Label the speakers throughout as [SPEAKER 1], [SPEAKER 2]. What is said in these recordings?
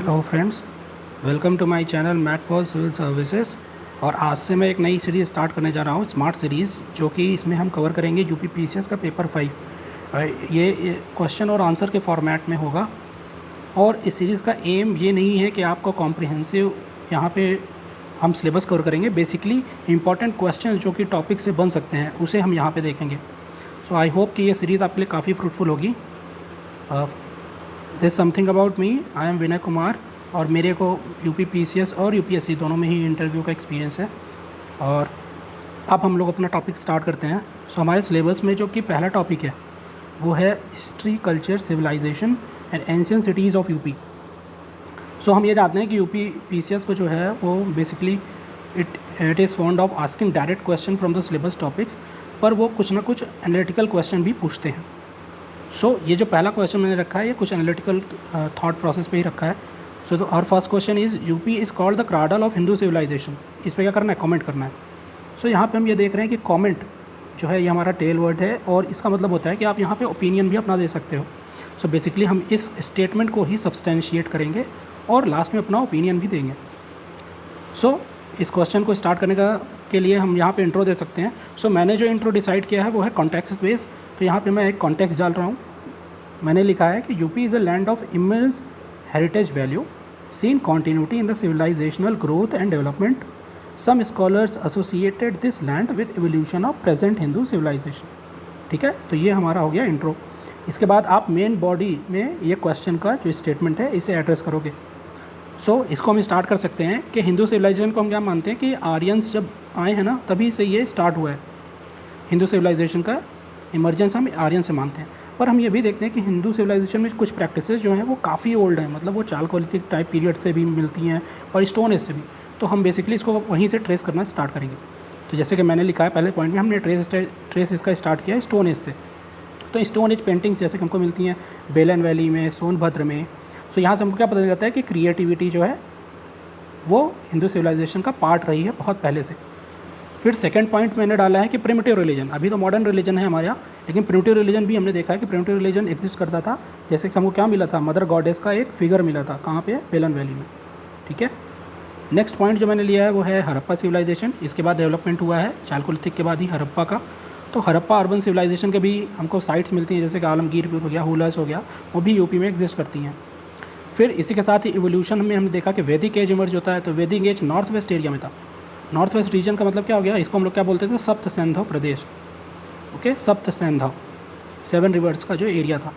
[SPEAKER 1] Hello friends, welcome to my channel math for civil services. और आज से मैं एक नई सीरीज़ स्टार्ट करने जा रहा हूँ, स्मार्ट सीरीज़, जो कि इसमें हम कवर करेंगे यूपी पीसीएस का पेपर 5। ये क्वेश्चन और आंसर के फॉर्मेट में होगा। और इस सीरीज़ का एम ये नहीं है कि आपको कॉम्प्रिहेंसिव यहाँ पे हम सिलेबस कवर करेंगे। बेसिकली इंपॉर्टेंट क्वेश्चन जो कि टॉपिक से बन सकते हैं उसे हम यहाँ पे देखेंगे। सो आई होप कि ये सीरीज़ आपके लिए काफ़ी फ्रूटफुल होगी। This something about me, I am Vinay Kumar, और मेरे को यूपी पीसीएस और यूपीएससी दोनों में ही इंटरव्यू का एक्सपीरियंस है। और अब हम लोग अपना टॉपिक स्टार्ट करते हैं। सो हमारे सिलेबस में जो कि पहला टॉपिक है वो है history, culture, civilization and ancient cities of UP. So हम ये जानते हैं कि यूपी पीसीएस को जो है वो basically it is fond of asking direct question from the syllabus topics, पर वो कुछ ना कुछ एनालिटिकल क्वेश्चन भी पूछते हैं। सो ये जो पहला क्वेश्चन मैंने रखा है ये कुछ एनालिटिकल थॉट प्रोसेस पे ही रखा है। सो तो our first question is UP is called the cradle of Hindu civilization. इस पर क्या करना है? कमेंट करना है। सो यहाँ पे हम ये देख रहे हैं कि कमेंट जो है ये हमारा टेल वर्ड है, और इसका मतलब होता है कि आप यहाँ पे ओपिनियन भी अपना दे सकते हो। सो बेसिकली हम इस स्टेटमेंट को ही सब्सटेंशिएट करेंगे और लास्ट में अपना ओपिनियन भी देंगे। सो इस क्वेश्चन को स्टार्ट करने के लिए हम यहाँ पे इंट्रो दे सकते हैं। सो मैंने जो इंट्रो डिसाइड किया है वो है कॉन्टेक्स्ट बेस। तो यहाँ पे मैं एक कॉन्टेक्स्ट डाल रहा हूँ। मैंने लिखा है कि UP is a land of immense heritage value, seen continuity in the civilisational growth and development. Some scholars associated this land with evolution of present Hindu civilisation. ठीक है, तो ये हमारा हो गया इंट्रो। इसके बाद आप मेन बॉडी में ये क्वेश्चन का जो स्टेटमेंट है इसे एड्रेस करोगे। सो इसको हम स्टार्ट कर सकते हैं कि हिंदू सिविलाइजेशन को हम क्या मानते हैं कि आर्यंस जब आए हैं ना तभी से ये स्टार्ट हुआ है। हिंदू सिविलाइजेशन का इमर्जेंस हम आर्यन से मानते हैं। पर हम ये भी देखते हैं कि हिंदू सिविलाइजेशन में कुछ प्रैक्टिसेस जो हैं वो काफ़ी ओल्ड हैं, मतलब वो चालकोलिथिक टाइप पीरियड से भी मिलती हैं और स्टोन एज से भी। तो हम बेसिकली इसको वहीं से ट्रेस करना स्टार्ट करेंगे। तो जैसे कि मैंने लिखा है पहले पॉइंट में, हमने ट्रेस इसका स्टार्ट किया है स्टोन एज से। तो स्टोन एज पेंटिंग्स जैसे कि हमको मिलती हैं बेलन वैली में, सोनभद्र में। तो यहाँ से हमको क्या पता चलता है कि क्रिएटिविटी जो है वो हिंदू सिविलाइजेशन का पार्ट रही है बहुत पहले से। फिर सेकंड पॉइंट मैंने डाला है कि प्रिमिटिव रिलीजन, अभी तो मॉडर्न रिलीजन है हमारे यहाँ, लेकिन प्रिमिटिव रिलीजन भी हमने देखा है कि प्रिमिटिव रिलीजन एग्जिस्ट करता था। जैसे कि हमको क्या मिला था? मदर गॉडेस का एक फिगर मिला था। कहाँ पे? बेलन वैली में। ठीक है। नेक्स्ट पॉइंट जो मैंने लिया है वो है हड़प्पा सिविलाइजेशन। इसके बाद डेवलपमेंट हुआ है चालकोलिथिक के बाद ही हड़प्पा का। तो हड़प्पा अर्बन सिविलाइजेशन के भी हमको साइट्स मिलती हैं, जैसे कि आलमगीरपुर हो गया, हुलस हो गया, वो भी यूपी में एग्जिस्ट करती हैं। फिर इसी के साथ ही इवोल्यूशन में हमने देखा कि वैदिक एज इमर्ज होता है। तो वैदिक एज नॉर्थ वेस्ट एरिया में था। नॉर्थ वेस्ट रीजन का मतलब क्या हो गया? इसको हम लोग क्या बोलते थे? सप्त सिंधु प्रदेश। ओके, सप्त सिंधु, 7 रिवर्स का जो एरिया था।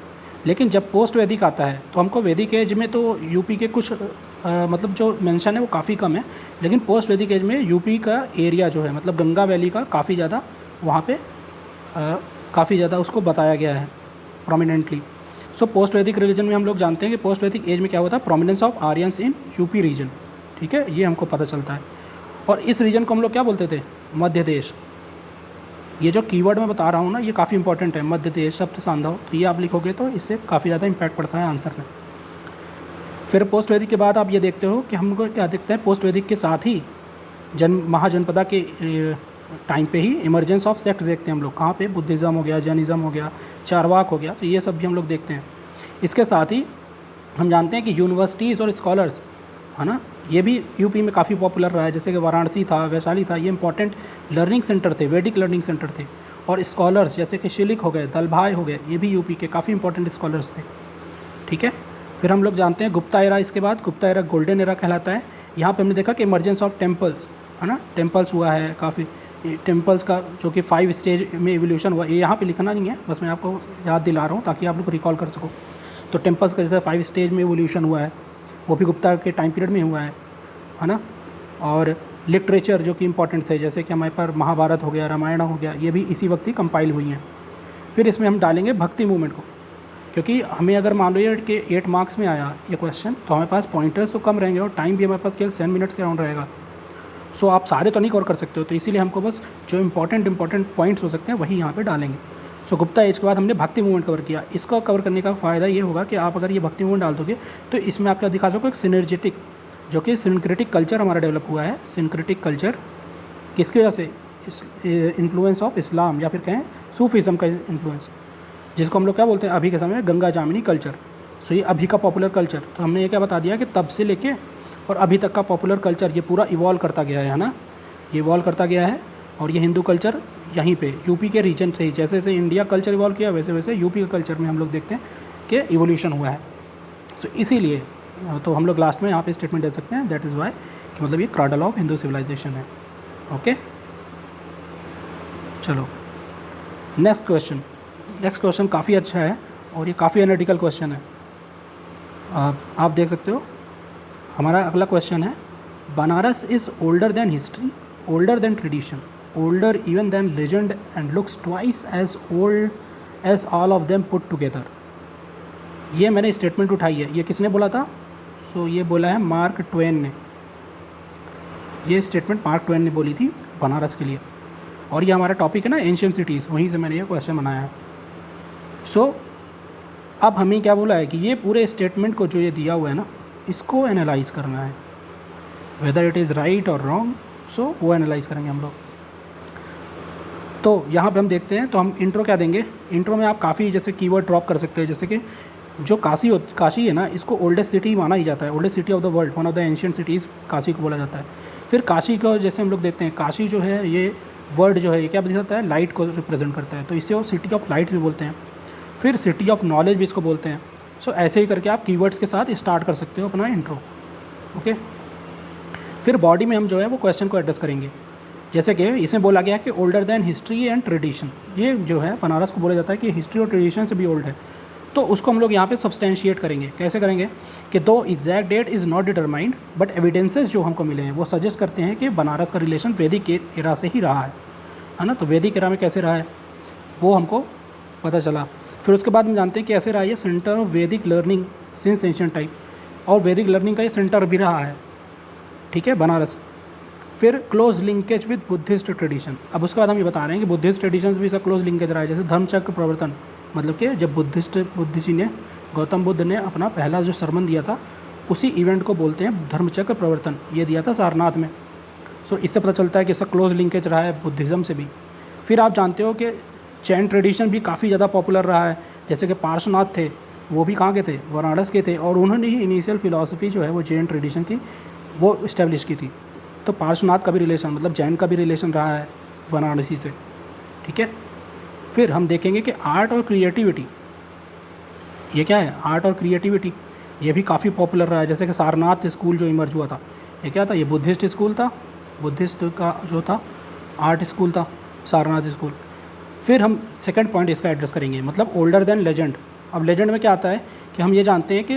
[SPEAKER 1] लेकिन जब पोस्ट वैदिक आता है तो हमको वैदिक एज में तो यूपी के कुछ मतलब जो मेंशन है वो काफ़ी कम है, लेकिन पोस्ट वैदिक एज में यूपी का एरिया जो है मतलब गंगा वैली का काफ़ी ज़्यादा वहाँ पे काफ़ी ज़्यादा उसको बताया गया है प्रोमिनेंटली। सो पोस्ट वैदिक रिलीजन में हम लोग जानते हैं कि पोस्ट वैदिक एज में क्या होता है? Prominence of Aryans in UP region. ठीक है, ये हमको पता चलता है। और इस रीजन को हम लोग क्या बोलते थे? मध्य देश। ये जो कीवर्ड मैं बता रहा हूँ ना ये काफ़ी इंपॉर्टेंट है, मध्य देश, सप्त सिंधु। तो ये आप लिखोगे तो इससे काफ़ी ज़्यादा इम्पैक्ट पड़ता है आंसर में। फिर पोस्ट वैदिक के बाद आप ये देखते हो कि हमको क्या देखते हैं? पोस्ट वैदिक के साथ ही महाजनपदा के टाइम पे ही इमरजेंस ऑफ सेक्ट देखते हैं हम लोग। कहाँ पे? बुद्धिज़्म हो गया, जैनिज़्म हो गया, चारवाक हो गया। तो ये सब भी हम लोग देखते हैं। इसके साथ ही हम जानते हैं कि यूनिवर्सिटीज़ और स्कॉलर्स है ना, ये भी यूपी में काफ़ी पॉपुलर रहा है। जैसे कि वाराणसी था, वैशाली था, ये इंपॉर्टेंट लर्निंग सेंटर थे, वैदिक लर्निंग सेंटर थे। और स्कॉलर्स जैसे कि शिलिक हो गए, दलभाई हो गए, ये भी यूपी के काफ़ी इंपॉर्टेंट स्कॉलर्स थे। ठीक है। फिर हम लोग जानते हैं गुप्ता एरा। इसके बाद गुप्ता एरा गोल्डन एरा कहलाता है। यहाँ पे हमने देखा कि इमरजेंस ऑफ टेम्पल्स है ना, टेम्पल्स हुआ है काफ़ी। टेम्पल्स का जो कि 5 स्टेज में एवोल्यूशन हुआ, ये यहाँ पे लिखना नहीं है, बस मैं आपको याद दिला रहा हूँ ताकि आप लोग रिकॉल कर सको। तो टेम्पल्स का जैसे 5 स्टेज में एवोल्यूशन हुआ है, वो भी गुप्ता के टाइम पीरियड में हुआ है ना। और लिटरेचर जो कि इंपॉर्टेंट थे, जैसे कि हमारे पास महाभारत हो गया, रामायण हो गया, ये भी इसी वक्त ही कंपाइल हुई हैं। फिर इसमें हम डालेंगे भक्ति मूवमेंट को, क्योंकि हमें अगर मान लो ये कि 8 मार्क्स में आया ये क्वेश्चन तो हमारे पास पॉइंटर्स तो कम रहेंगे और टाइम भी हमारे पास केवल 7 मिनट्स के अराउंड रहेगा। सो आप सारे तो नहीं कवर कर सकते हो, तो इसीलिए हमको बस जो इंपॉर्टेंट पॉइंट्स हो सकते हैं वही यहाँ पे डालेंगे। सो गुप्ता एज के बाद हमने भक्ति मूवमेंट कवर किया। इसको कवर करने का फ़ायदा ये होगा कि आप अगर ये भक्ति मूवमेंट डाल दोगे तो इसमें आप क्या दिखा सको? एक सिनर्जेटिक, जो कि सिंक्रेटिक कल्चर हमारा डेवलप हुआ है। सिंक्रेटिक कल्चर किसकी वजह से? इन्फ्लुएंस ऑफ इस्लाम, या फिर कहें सूफीज़म का इन्फ्लुएंस, जिसको हम लोग क्या बोलते हैं अभी के समय में? गंगा जामिनी कल्चर। सो ये अभी का पॉपुलर कल्चर, तो हमने ये क्या बता दिया कि तब से लेके और अभी तक का पॉपुलर कल्चर ये पूरा इवॉल्व करता गया है ना, ये इवॉल्व करता गया है। और ये हिंदू कल्चर यहीं पे यूपी के रीजन से ही, जैसे जैसे इंडिया कल्चर इवॉल्व किया वैसे वैसे यूपी के कल्चर में हम लोग देखते हैं कि इवोल्यूशन हुआ है। सो इसीलिए तो हम लोग लास्ट में यहाँ पे स्टेटमेंट दे सकते हैं, दैट इज़ वाई कि मतलब ये क्रैडल ऑफ हिंदू सिविलाइजेशन है। ओके, चलो नेक्स्ट क्वेश्चन काफ़ी अच्छा है और ये काफ़ी एनालिटिकल क्वेश्चन है। आप देख सकते हो, हमारा अगला क्वेश्चन है, Banaras is older than history, older than tradition, older even than legend and looks twice as old as all of them put together. ये मैंने स्टेटमेंट उठाई है, ये किसने बोला था? सो ये बोला है मार्क ट्वेन ने। ये स्टेटमेंट मार्क ट्वेन ने बोली थी बनारस के लिए, और ये हमारा टॉपिक है ना एंशिएंट सिटीज़, वहीं से मैंने ये क्वेश्चन बनाया है। सो अब हमें क्या बोला है कि ये पूरे स्टेटमेंट को जो ये दिया हुआ है ना, इसको एनालाइज करना है, वेदर इट इज़ राइट और रॉन्ग। सो वो एनालाइज करेंगे हम लोग। तो यहाँ पे हम देखते हैं, तो हम इंट्रो क्या देंगे, इंट्रो में आप काफ़ी जैसे कीवर्ड ड्रॉप कर सकते हैं, जैसे कि जो काशी है ना, इसको ओल्डेस्ट सिटी माना ही जाता है, oldest city of the world, one of the ancient cities Kashi को बोला जाता है। फिर काशी को जैसे हम लोग देखते हैं, काशी जो है ये वर्ड जो है ये क्या दिखाता है, लाइट को रिप्रेजेंट करता है, तो इसे वो सिटी ऑफ लाइट भी बोलते हैं। फिर सिटी ऑफ नॉलेज भी इसको बोलते हैं। सो ऐसे ही करके आप कीवर्ड्स के साथ स्टार्ट कर सकते हो अपना इंट्रो। ओके, फिर बॉडी में हम जो है वो क्वेश्चन को एड्रेस करेंगे, जैसे कि इसमें बोला गया है कि older than history and tradition, ये जो है बनारस को बोला जाता है कि हिस्ट्री और ट्रेडिशन से भी ओल्ड है। तो उसको हम लोग यहाँ पे सब्सटेंशिएट करेंगे। कैसे करेंगे कि दो exact that is not determined but evidences जो हमको मिले हैं वो सजेस्ट करते हैं कि बनारस का रिलेशन वैदिक एरा से ही रहा है ना। तो वैदिक एरा में कैसे रहा है वो हमको पता चला। फिर उसके बाद हम जानते हैं कि ऐसे रहा है सेंटर ऑफ वैदिक लर्निंग सिंस एंशिएंट टाइम, और वैदिक लर्निंग का ये सेंटर भी रहा है, ठीक है, बनारस। फिर close linkage with Buddhist tradition. अब उसके बाद हम ये बता रहे हैं कि बुद्धिस्ट ट्रेडिशन भी इसका क्लोज लिंकेज रहा है, जैसे धर्मचक्र प्रवर्तन, मतलब कि जब बुद्ध जी ने, गौतम बुद्ध ने अपना पहला जो सरमन दिया था, उसी इवेंट को बोलते हैं धर्मचक्र प्रवर्तन, ये दिया था सारनाथ में। सो इससे पता चलता है कि इसका क्लोज लिंकेज रहा है बुद्धिज़्म से भी। फिर आप जानते हो कि जैन ट्रेडिशन भी काफ़ी ज़्यादा पॉपुलर रहा है, जैसे कि पार्श्वनाथ थे, वो भी कहाँ के थे, वाराणसी के थे, और उन्होंने ही इनिशियल फिलॉसफी जो है वो जैन ट्रेडिशन की वो इस्टेब्लिश की थी। तो पार्श्वनाथ का भी रिलेशन, मतलब जैन का भी रिलेशन रहा है वाराणसी से, ठीक है। फिर हम देखेंगे कि आर्ट और क्रिएटिविटी, ये क्या है, आर्ट और क्रिएटिविटी, ये भी काफ़ी पॉपुलर रहा है। जैसे कि सारनाथ स्कूल जो इमर्ज हुआ था, ये क्या था, ये बुद्धिस्ट स्कूल था, बुद्धिस्ट का जो था आर्ट स्कूल था सारनाथ स्कूल। फिर हम सेकंड पॉइंट इसका एड्रेस करेंगे, मतलब ओल्डर देन लेजेंड। अब लेजेंड में क्या आता है कि हम ये जानते हैं कि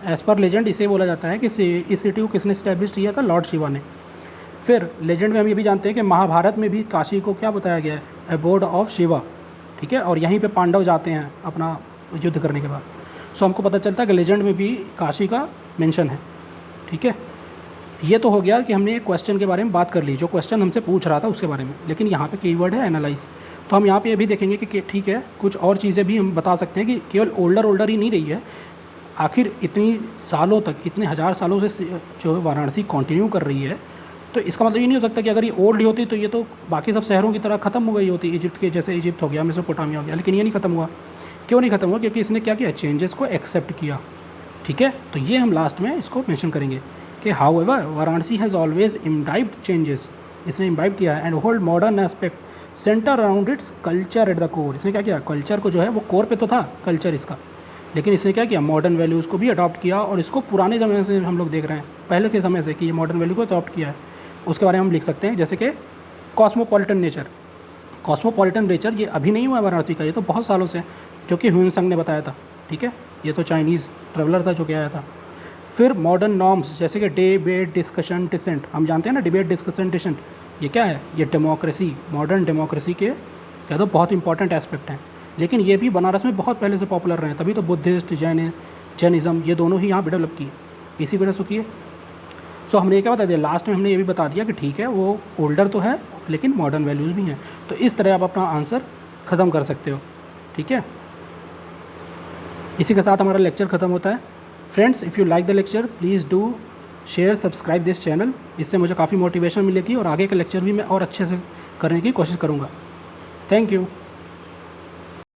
[SPEAKER 1] एज़ पर लेजेंड इसे बोला जाता है कि इस सिटी को किसने इस्टेब्लिश किया था, लॉर्ड शिवा ने। फिर लेजेंड में हम ये भी जानते हैं कि महाभारत में भी काशी को क्या बताया गया है, एबोर्ड ऑफ शिवा, ठीक है, और यहीं पे पांडव जाते हैं अपना युद्ध करने के बाद। सो हमको पता चलता है कि लेजेंड में भी काशी का मेंशन है, ठीक है। ये तो हो गया कि हमने क्वेश्चन के बारे में बात कर ली, जो क्वेश्चन हमसे पूछ रहा था उसके बारे में, लेकिन यहाँ पे कीवर्ड है एनालाइज। तो हम यहाँ पे ये भी देखेंगे कि ठीक है, कुछ और चीज़ें भी हम बता सकते हैं कि केवल ओल्डर ही नहीं रही है, आखिर इतनी सालों तक, इतने हज़ार सालों से जो वाराणसी कंटिन्यू कर रही है, तो इसका मतलब ये नहीं हो सकता कि अगर ये ओल्ड होती तो ये तो बाकी सब शहरों की तरह ख़त्म हो गई होती, इजिप्ट के जैसे इजिप्ट हो गया, मेसोपोटामिया हो गया, लेकिन ये नहीं ख़त्म हुआ। क्यों नहीं ख़त्म हुआ? क्योंकि इसने क्या किया, चेंजेस को एक्सेप्ट किया, ठीक है। तो ये हम लास्ट में इसको मेंशन करेंगे कि how ever Varanasi has always imbibed changes, इसने इम्बाइब किया है, and hold modern aspect centre around its culture at the core. इसने क्या किया, कल्चर को जो है वो कोर पे तो था कल्चर इसका, लेकिन इसने क्या किया, मॉडर्न वैल्यूज़ को भी अडॉप्ट किया, और इसको पुराने ज़माने से हम लोग देख रहे हैं, पहले के समय से, कि ये मॉडर्न वैल्यू को अडॉप्ट किया है। उसके बारे में हम लिख सकते हैं जैसे कि कॉस्मोपॉलिटन नेचर। कॉस्मोपॉलिटन नेचर ये अभी नहीं हुआ है वाराणसी का, ये तो बहुत सालों से, जो कि ह्यून संग ने बताया था, ठीक है, ये तो चाइनीज़ ट्रेवलर था जो कि आया था। फिर मॉडर्न नॉर्म्स, जैसे कि डिबेट, डिस्कशन, डिसेंट, हम जानते हैं ना डिबेट, डिस्कशन, डिसेंट, ये क्या है, ये डेमोक्रेसी, मॉडर्न डेमोक्रेसी के क्या तो बहुत इंपॉर्टेंट एस्पेक्ट हैं, लेकिन ये भी बनारस में बहुत पहले से पॉपुलर रहे हैं, तभी तो बुद्धिस्ट, जैनिज़्म ये दोनों ही यहाँ पर डेवलप किए, इसी वजह से किए। सो हमने क्या बता दिया, लास्ट में हमने ये भी बता दिया कि ठीक है वो ओल्डर तो है लेकिन मॉडर्न वैल्यूज़ भी हैं। तो इस तरह आप अपना आंसर ख़त्म कर सकते हो, ठीक है। इसी के साथ हमारा लेक्चर ख़त्म होता है। Friends, if you like the lecture please do share, subscribe this channel, इससे मुझे काफ़ी मोटिवेशन मिलेगी और आगे के लेक्चर भी मैं और अच्छे से करने की कोशिश करूँगा। Thank you.